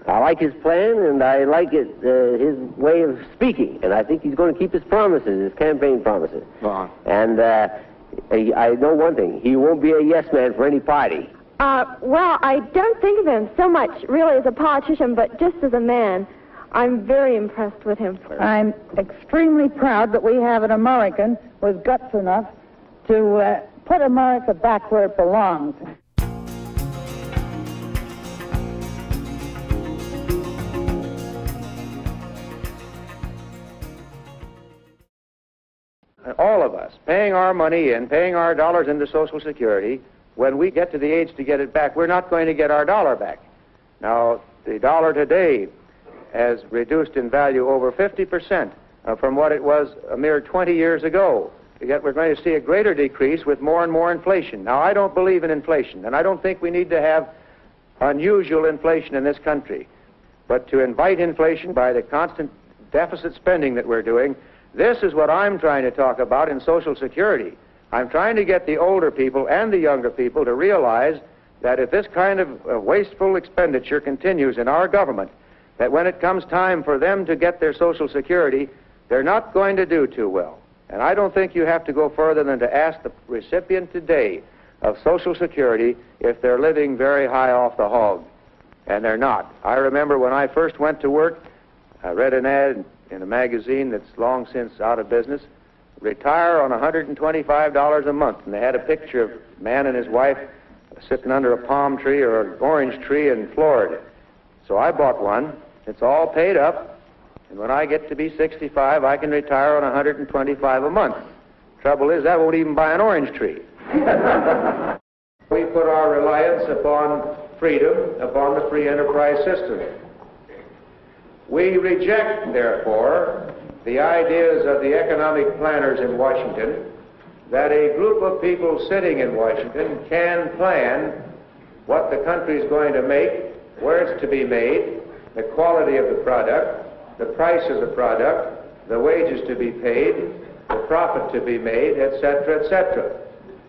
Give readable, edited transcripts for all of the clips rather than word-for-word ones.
I like his plan, and I like his way of speaking, and I think he's going to keep his promises, his campaign promises. And I know one thing: he won't be a yes man for any party. Well, I don't think of him so much really as a politician, but just as a man. I'm very impressed with him. I'm extremely proud that we have an American with guts enough to put America back where it belongs. All of us paying our money in, paying our dollars into Social Security, when we get to the age to get it back, we're not going to get our dollar back. Now, the dollar today has reduced in value over 50% from what it was a mere 20 years ago. Yet we're going to see a greater decrease with more and more inflation. Now, I don't believe in inflation, and I don't think we need to have unusual inflation in this country. But to invite inflation by the constant deficit spending that we're doing, this is what I'm trying to talk about in Social Security. I'm trying to get the older people and the younger people to realize that if this kind of wasteful expenditure continues in our government, that when it comes time for them to get their Social Security, they're not going to do too well. And I don't think you have to go further than to ask the recipient today of Social Security if they're living very high off the hog. And they're not. I remember when I first went to work, I read an ad in a magazine that's long since out of business, retire on $125 a month. And they had a picture of a man and his wife sitting under a palm tree or an orange tree in Florida. So I bought one. It's all paid up, and when I get to be 65, I can retire on $125 a month. Trouble is, that won't even buy an orange tree. We put our reliance upon freedom, upon the free enterprise system. We reject, therefore, the ideas of the economic planners in Washington that a group of people sitting in Washington can plan what the country is going to make, where it's to be made, the quality of the product, the price of the product, the wages to be paid, the profit to be made, etc., etc.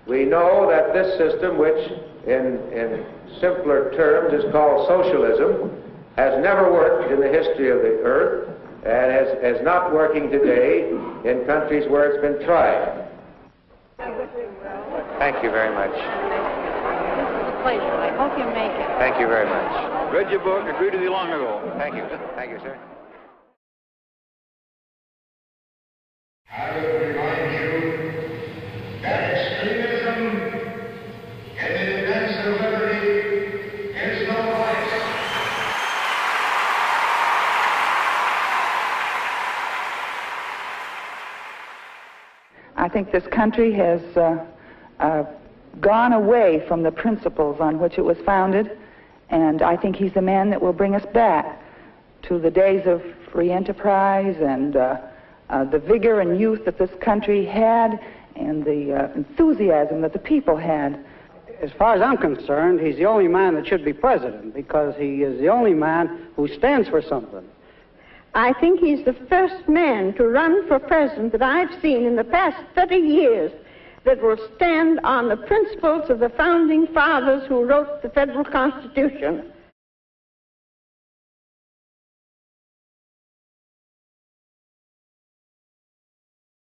We know that this system, which in simpler terms is called socialism, has never worked in the history of the earth and is not working today in countries where it's been tried. Thank you very much. It's a pleasure. I hope you make it. Thank you very much. Read your book, agreed with you long ago. Thank you. Thank you, sir. I will remind you that extremism in the defense of liberty is no vice. I think this country has gone away from the principles on which it was founded, and I think he's the man that will bring us back to the days of free enterprise and the vigor and youth that this country had and the enthusiasm that the people had. As far as I'm concerned, he's the only man that should be president because he is the only man who stands for something. I think he's the first man to run for president that I've seen in the past 30 years that will stand on the principles of the founding fathers who wrote the federal Constitution.